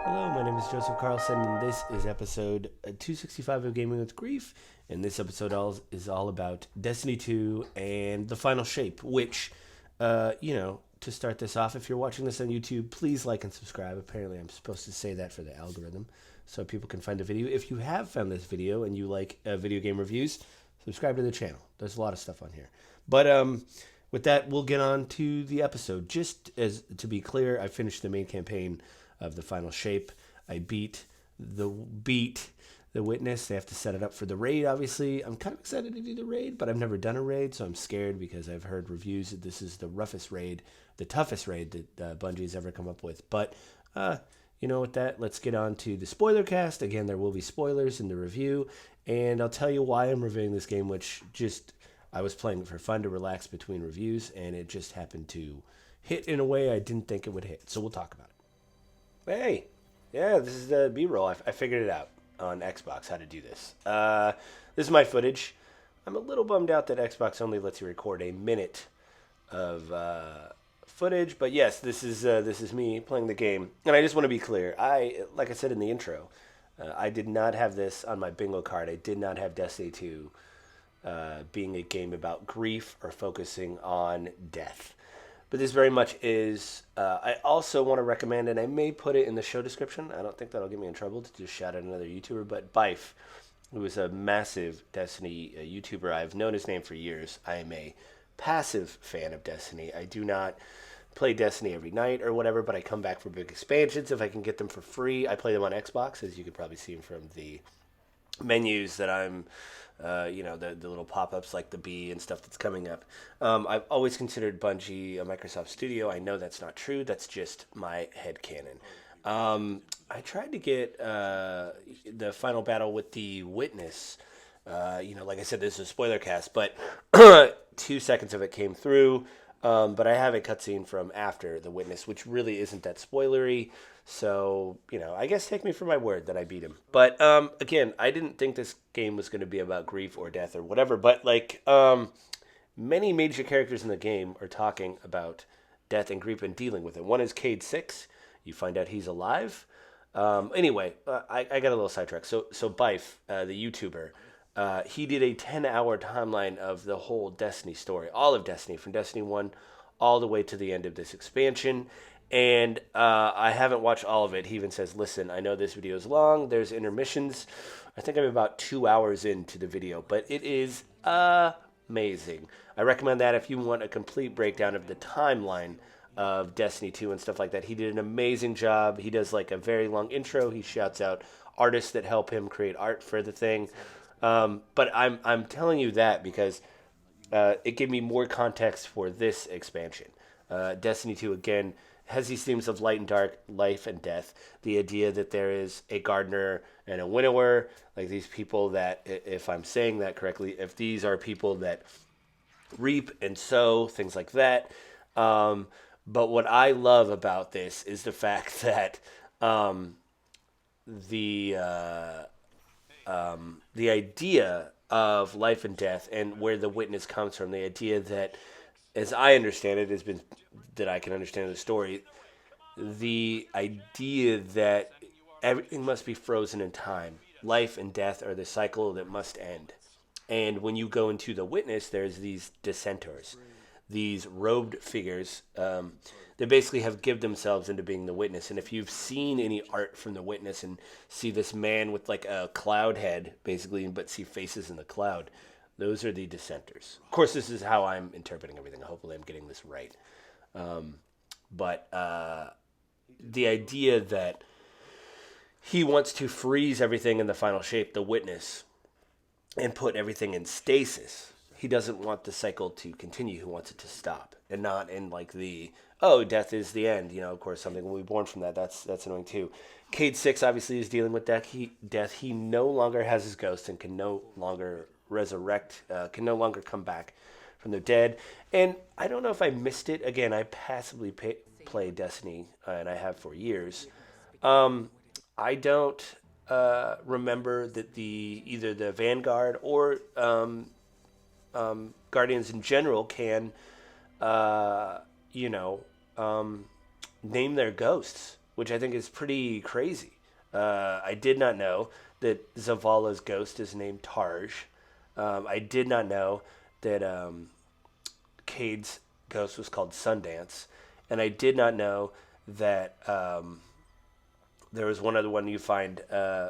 Hello, my name is Joseph Carlson, and this is episode 265 of Gaming with Grief. And this episode is all about Destiny 2 and the final shape, which, to start this off, if you're watching this on YouTube, please like and subscribe. Apparently, I'm supposed to say that for the algorithm so people can find the video. If you have found this video and you like video game reviews, subscribe to the channel. There's a lot of stuff on here. But with that, we'll get on to the episode. Just as to be clear, I finished the main campaign of the final shape. I beat the witness. They have to set it up for the raid. Obviously, I'm kind of excited to do the raid, but I've never done a raid, so I'm scared because I've heard reviews that this is the roughest raid, the toughest raid that Bungie's ever come up with. But with that, let's get on to the Spoilercast. Again, there will be spoilers in the review, and I'll tell you why I'm reviewing this game, which just I was playing it for fun to relax between reviews, and it just happened to hit in a way I didn't think it would hit. So we'll talk about it. Hey, yeah, this is the B-roll. I figured it out on Xbox how to do this. This is my footage. I'm a little bummed out that Xbox only lets you record a minute of footage, but yes, this is me playing the game, and I just want to be clear. Like I said in the intro, I did not have this on my bingo card. I did not have Destiny 2 being a game about grief or focusing on death. But this very much is. I also want to recommend, and I may put it in the show description. I don't think that'll get me in trouble to just shout out another YouTuber, but Bife, who is a massive Destiny YouTuber. I've known his name for years. I am a passive fan of Destiny. I do not play Destiny every night or whatever, but I come back for big expansions if I can get them for free. I play them on Xbox, as you could probably see from the menus that I'm, the little pop-ups like the bee and stuff that's coming up. I've always considered Bungie a Microsoft studio. I know that's not true. That's just my headcanon. I tried to get the final battle with the Witness. Like I said, this is a spoiler cast, but 2 seconds of it came through. But I have a cutscene from after the Witness, which really isn't that spoilery. So, I guess take me for my word that I beat him. But again, I didn't think this game was going to be about grief or death or whatever. But many major characters in the game are talking about death and grief and dealing with it. One is Cade 6. You find out he's alive. Anyway, I got a little sidetracked. So Bife, the YouTuber, he did a 10-hour timeline of the whole Destiny story, all of Destiny, from Destiny 1 all the way to the end of this expansion. And I haven't watched all of it. He even says, listen, I know this video is long. There's intermissions. I think I'm about 2 hours into the video, but it is amazing. I recommend that if you want a complete breakdown of the timeline of Destiny 2 and stuff like that. He did an amazing job. He does like a very long intro. He shouts out artists that help him create art for the thing. But I'm telling you that because it gave me more context for this expansion. Destiny 2, again, has these themes of light and dark, life and death. The idea that there is a gardener and a winnower, like these people that, if I'm saying that correctly, if these are people that reap and sow, things like that. But what I love about this is the fact that the the idea of life and death and where the witness comes from, the idea that, as I understand it, has been that I can understand the story, the idea that everything must be frozen in time. Life and death are the cycle that must end. And when you go into the witness, there's these dissenters, these robed figures that basically have give themselves into being the witness. And if you've seen any art from the witness and see this man with like a cloud head, basically, but see faces in the cloud, those are the dissenters. Of course, this is how I'm interpreting everything. Hopefully, I'm getting this right. But the idea that he wants to freeze everything in the final shape, the witness, and put everything in stasis. He doesn't want the cycle to continue. He wants it to stop, and not in like the death is the end. Of course, something will be born from that. That's annoying too. Cade 6 obviously is dealing with death. He no longer has his ghost and can no longer resurrect. Can no longer come back from the dead. And I don't know if I missed it. Again, I passively play Destiny, and I have for years. I don't remember that either the Vanguard or Guardians in general can, name their ghosts, which I think is pretty crazy. I did not know that Zavala's ghost is named Tarj. I did not know that Cade's ghost was called Sundance, and I did not know that there was one other one you find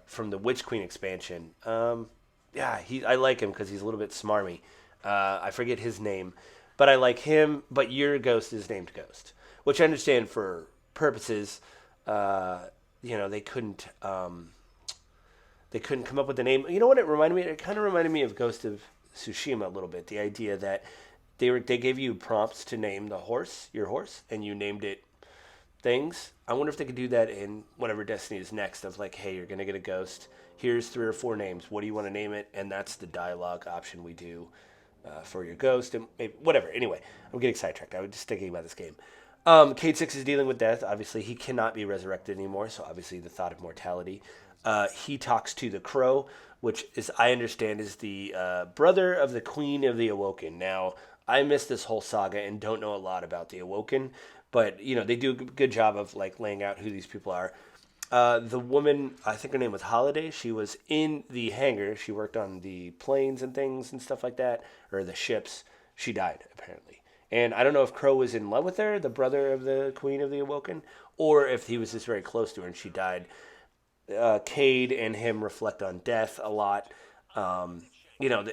from the Witch Queen expansion. Yeah, I like him because he's a little bit smarmy. I forget his name, but I like him. But your ghost is named Ghost, which I understand for purposes. They couldn't. They couldn't come up with a name. You know what it reminded me? It kind of reminded me of Ghost of Tsushima a little bit. The idea that they gave you prompts to name your horse, and you named it things. I wonder if they could do that in whatever Destiny is next. Of like, hey, you're gonna get a ghost. Here's 3 or 4 names. What do you want to name it? And that's the dialogue option we do for your ghost and maybe, whatever. Anyway, I'm getting sidetracked. I was just thinking about this game. Cade 6 is dealing with death. Obviously, he cannot be resurrected anymore. So obviously, the thought of mortality. He talks to the Crow, which is I understand is the brother of the Queen of the Awoken. Now, I missed this whole saga and don't know a lot about the Awoken, but they do a good job of like laying out who these people are. The woman, I think her name was Holiday. She was in the hangar. She worked on the planes and things and stuff like that, or the ships. She died apparently, and I don't know if Crow was in love with her, the brother of the Queen of the Awoken, or if he was just very close to her and she died. Cade and him reflect on death a lot. You know,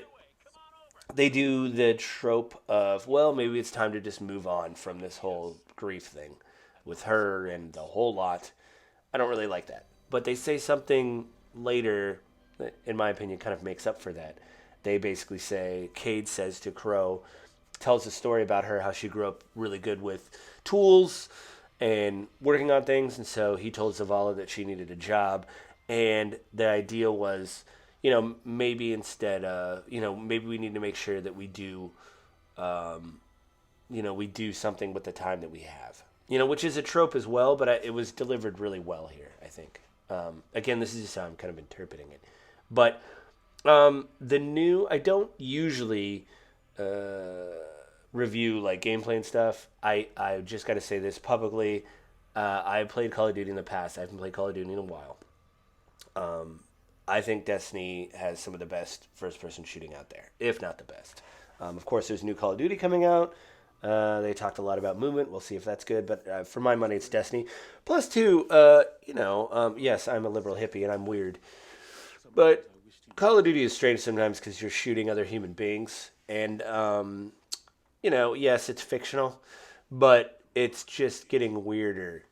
they do the trope of, well, maybe it's time to just move on from this whole grief thing with her and the whole lot. I don't really like that. But they say something later that, in my opinion, kind of makes up for that. They basically say, Cade says to Crow, tells a story about her, how she grew up really good with tools and working on things. And so he told Zavala that she needed a job. And the idea was, maybe instead, maybe we need to make sure that we do, we do something with the time that we have. Which is a trope as well, but it was delivered really well here, I think. Again, this is just how I'm kind of interpreting it. But I don't usually review like gameplay and stuff. I just got to say this publicly. I played Call of Duty in the past. I haven't played Call of Duty in a while. I think Destiny has some of the best first-person shooting out there, if not the best. Of course, there's new Call of Duty coming out. They talked a lot about movement. We'll see if that's good. But for my money, it's Destiny. Plus, too, yes, I'm a liberal hippie and I'm weird. But Call of Duty is strange sometimes because you're shooting other human beings. And, yes, it's fictional. But it's just getting weirder.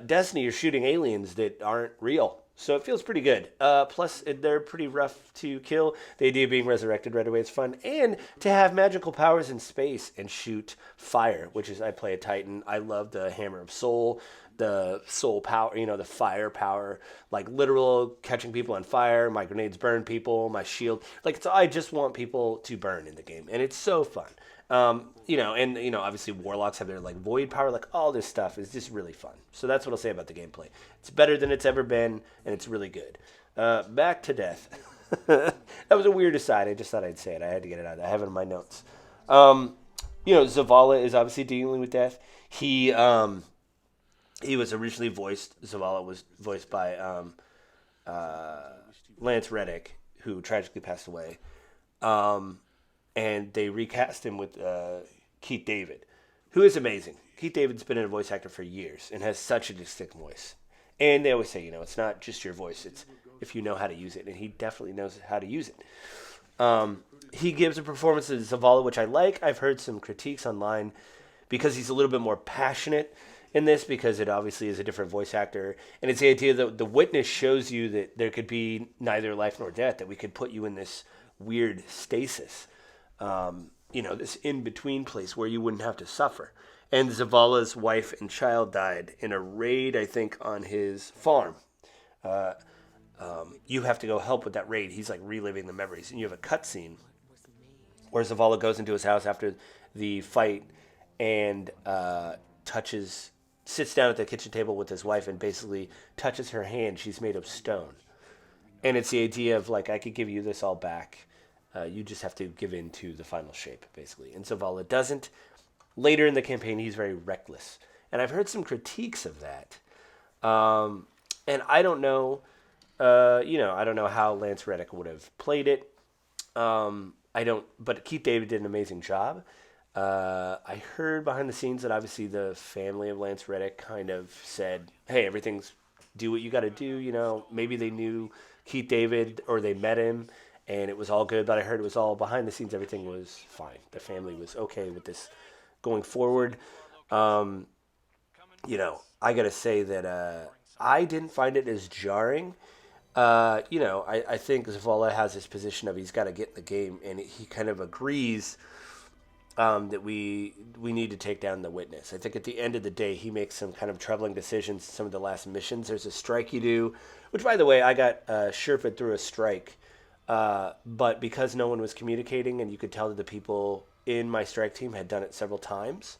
Destiny, you're shooting aliens that aren't real. So it feels pretty good. Plus, they're pretty rough to kill. The idea of being resurrected right away is fun. And to have magical powers in space and shoot fire, which is, I play a Titan. I love the Hammer of Soul, the soul power, the fire power, like literal catching people on fire. My grenades burn people, my shield. I just want people to burn in the game. And it's so fun. Obviously warlocks have their void power, all this stuff is just really fun. So that's what I'll say about the gameplay. It's better than it's ever been, and it's really good. Back to death. That was a weird aside. I just thought I'd say it. I had to get it out. I have it in my notes. Zavala is obviously dealing with death. He was originally Zavala was voiced by Lance Reddick, who tragically passed away. And they recast him with Keith David, who is amazing. Keith David's been a voice actor for years and has such a distinct voice. And they always say, it's not just your voice, it's if you know how to use it. And he definitely knows how to use it. He gives a performance of Zavala, which I like. I've heard some critiques online because he's a little bit more passionate in this because it obviously is a different voice actor. And it's the idea that the witness shows you that there could be neither life nor death, that we could put you in this weird stasis. This in-between place where you wouldn't have to suffer. And Zavala's wife and child died in a raid, I think, on his farm. You have to go help with that raid. He's reliving the memories. And you have a cutscene where Zavala goes into his house after the fight and sits down at the kitchen table with his wife and basically touches her hand. She's made of stone. And it's the idea of, I could give you this all back. You just have to give in to the final shape, basically. And Zavala doesn't. Later in the campaign, he's very reckless. And I've heard some critiques of that. And I don't know, I don't know how Lance Reddick would have played it. I don't, but Keith David did an amazing job. I heard behind the scenes that obviously the family of Lance Reddick kind of said, "Hey, everything's do what you got to do." Maybe they knew Keith David or they met him, and it was all good. But I heard it was all behind the scenes. Everything was fine. The family was okay with this going forward. Um, I gotta say that I didn't find it as jarring. I think Zavala has this position of he's got to get in the game, and he kind of agrees that we need to take down the witness. I think at the end of the day, he makes some kind of troubling decisions. Some of the last missions, there's a strike you do, which by the way, I got Sherpa through a strike, but because no one was communicating, and you could tell that the people in my strike team had done it several times.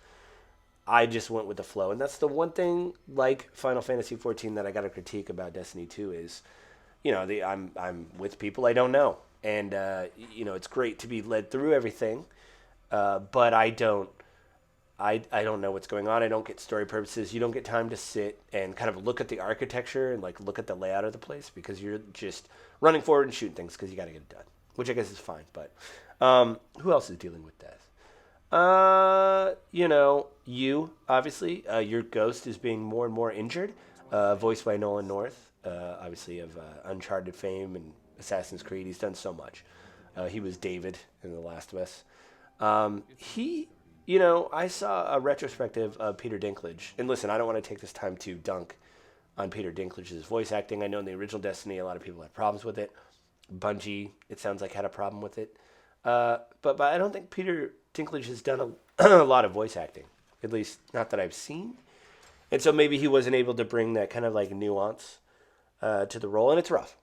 I just went with the flow, and that's the one thing like Final Fantasy 14 that I got to critique about Destiny 2 is, I'm with people I don't know, and it's great to be led through everything, but I don't know what's going on. I don't get story purposes. You don't get time to sit and kind of look at the architecture and like look at the layout of the place because you're just running forward and shooting things because you got to get it done, which I guess is fine. But who else is dealing with death? You obviously, your ghost is being more and more injured, voiced by Nolan North, obviously of Uncharted fame and Assassin's Creed. He's done so much. He was David in The Last of Us. I saw a retrospective of Peter Dinklage, and listen, I don't want to take this time to dunk on Peter Dinklage's voice acting. I know in the original Destiny, a lot of people had problems with it. Bungie, it sounds like, had a problem with it. But I don't think Peter Dinklage has done a lot of voice acting, at least not that I've seen. And so maybe he wasn't able to bring that kind of like nuance to the role, and it's rough.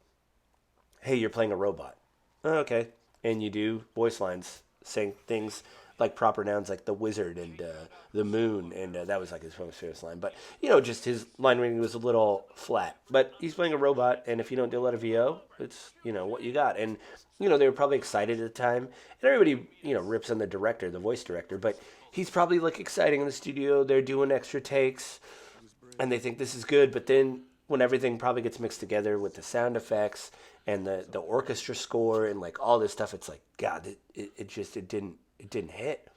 Hey, you're playing a robot. Oh, okay. And you do voice lines saying things like proper nouns like the wizard and the moon, and that was like his most famous line. But, just his line reading was a little flat. But he's playing a robot, and if you don't do a lot of VO, it's, what you got. And, they were probably excited at the time. And everybody, rips on the director, the voice director, but he's probably like exciting in the studio. They're doing extra takes, and they think this is good. But then when everything probably gets mixed together with the sound effects and the orchestra score and like all this stuff, it's like, God, it didn't hit,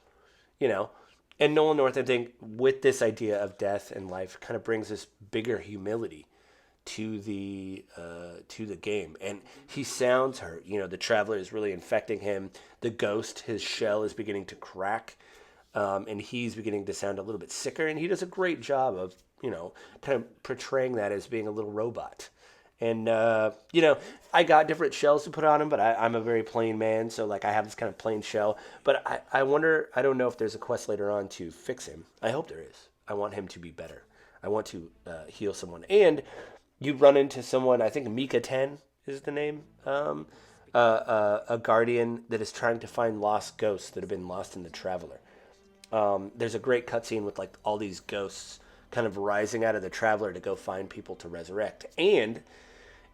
And Nolan North, I think, with this idea of death and life, kind of brings this bigger humility to the game, and he sounds hurt. The traveler is really infecting him. The ghost, his shell is beginning to crack, and he's beginning to sound a little bit sicker. And he does a great job of kind of portraying that as being a little robot. And, I got different shells to put on him, but I'm a very plain man. So, like, I have this kind of plain shell. But I wonder, I don't know if there's a quest later on to fix him. I hope there is. I want him to be better. I want to heal someone. And you run into someone, I think Mika 10 is the name, a guardian that is trying to find lost ghosts that have been lost in the Traveler. There's a great cutscene with, like, all these ghosts kind of rising out of the Traveler to go find people to resurrect. And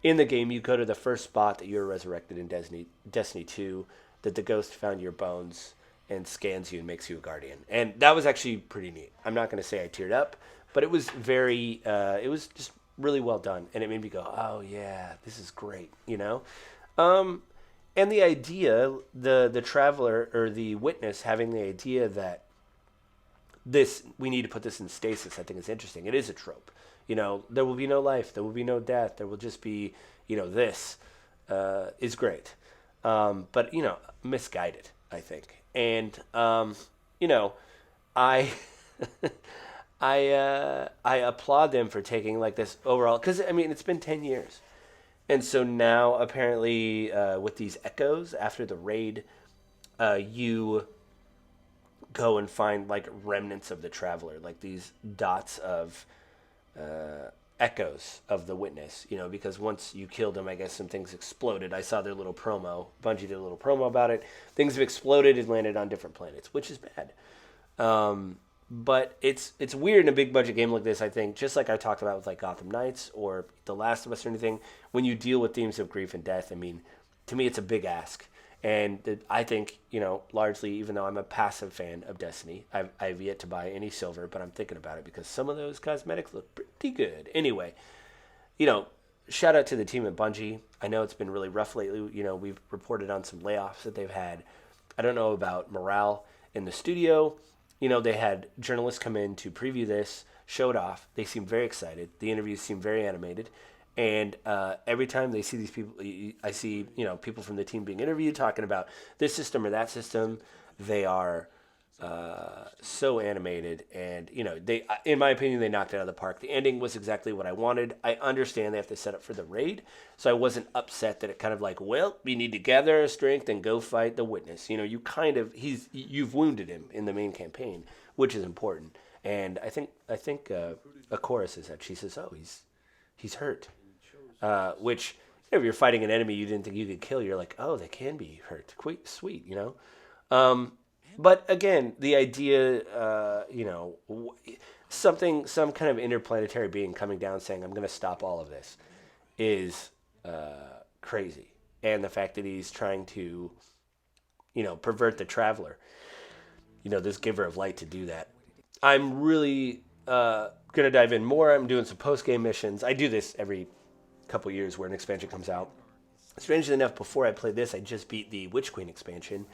in the game, you go to the first spot that you were resurrected in Destiny 2, that the ghost found your bones and scans you and makes you a guardian. And that was actually pretty neat. I'm not going to say I teared up, but it was it was just really well done. And it made me go, oh yeah, this is great, And the idea, the traveler or the witness having the idea that we need to put this in stasis, I think is interesting. It is a trope. There will be no life. There will be no death. There will just be, this is great. But, misguided, I think. And, I, I applaud them for taking like this overall, because, it's been 10 years. And so now apparently with these echoes after the raid, you go and find like remnants of the Traveler, like these dots of echoes of the witness, because once you killed him, I guess some things exploded. I saw their little promo. Bungie did a little promo about it. Things have exploded and landed on different planets, which is bad. But it's weird in a big budget game like this, I think, just like I talked about with like Gotham Knights or The Last of Us or anything, when you deal with themes of grief and death, to me it's a big ask. And I think, largely, even though I'm a passive fan of Destiny, I've yet to buy any silver, but I'm thinking about it because some of those cosmetics look pretty good. Anyway, you know, shout out to the team at Bungie. I know it's been really rough lately. We've reported on some layoffs that they've had. I don't know about morale in the studio. They had journalists come in to preview this, show it off. They seemed very excited. The interviews seemed very animated. And every time they see these people, I see people from the team being interviewed talking about this system or that system. They are so animated, and they, in my opinion, they knocked it out of the park. The ending was exactly what I wanted. I understand they have to set up for the raid, so I wasn't upset that it kind of like, well, we need to gather our strength and go fight the witness. You've wounded him in the main campaign, which is important. And I think a chorus is that she says, oh, he's hurt. Which, if you're fighting an enemy you didn't think you could kill, you're like, oh, they can be hurt. Quite sweet. But again, the idea, some kind of interplanetary being coming down saying, I'm going to stop all of this, is crazy. And the fact that he's trying to, pervert the traveler, this giver of light to do that. I'm really going to dive in more. I'm doing some post-game missions. I do this every couple years where an expansion comes out. Strangely enough, before I played this, I just beat the Witch Queen expansion,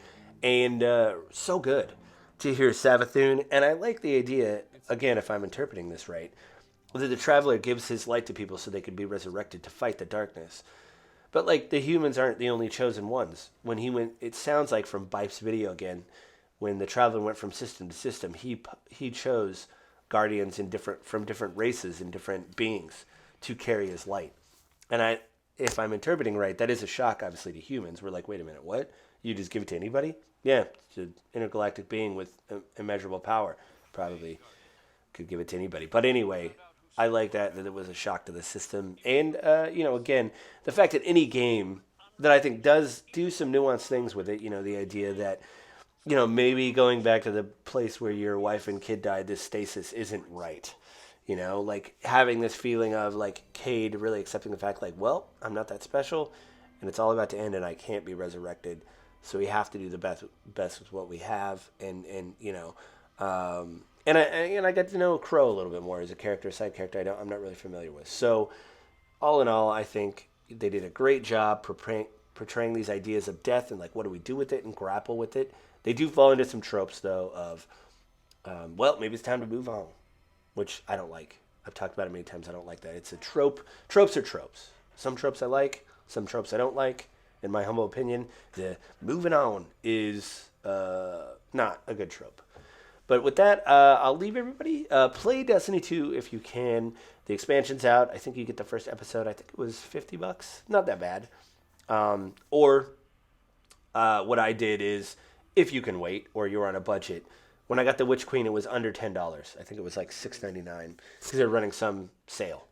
and so good to hear Savathun. And I like the idea, again, if I'm interpreting this right, that the Traveler gives his light to people so they could be resurrected to fight the darkness. But like the humans aren't the only chosen ones. When he went, it sounds like from Bipe's video again, when the Traveler went from system to system, he chose guardians from different races and different beings to carry his light. And if I'm interpreting right, that is a shock, obviously, to humans. We're like, wait a minute, what? You just give it to anybody? Yeah, it's an intergalactic being with immeasurable power. Probably could give it to anybody. But anyway, I like that it was a shock to the system. And, again, the fact that any game that I think does do some nuanced things with it, the idea that, maybe going back to the place where your wife and kid died, this stasis isn't right. Like having this feeling of like Cade really accepting the fact like, well, I'm not that special and it's all about to end and I can't be resurrected. So we have to do the best with what we have. And I got to know Crow a little bit more as a character, a side character I'm not really familiar with. So all in all, I think they did a great job portraying these ideas of death and like, what do we do with it and grapple with it. They do fall into some tropes though of, well, maybe it's time to move on, which I don't like. I've talked about it many times. I don't like that. It's a trope. Tropes are tropes. Some tropes I like. Some tropes I don't like. In my humble opinion, the moving on is not a good trope. But with that, I'll leave everybody. Play Destiny 2 if you can. The expansion's out. I think you get the first episode. I think it was $50. Not that bad. Or what I did is, if you can wait or you're on a budget, when I got the Witch Queen, it was under $10. I think it was like $6.99 because they're running some sale.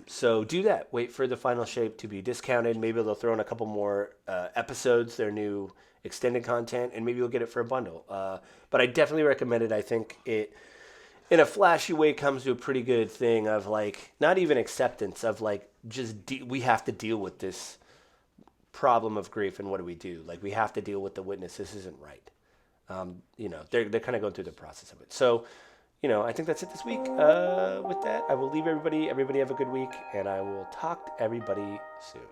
So do that. Wait for the final shape to be discounted. Maybe they'll throw in a couple more episodes, their new extended content, and maybe you'll get it for a bundle. But I definitely recommend it. I think it, in a flashy way, comes to a pretty good thing of like, not even acceptance of like, just we have to deal with this problem of grief, and what do we do? Like, we have to deal with the witness. This isn't right. They're kind of going through the process of it. So, I think that's it this week. With that, I will leave everybody. Everybody have a good week, and I will talk to everybody soon.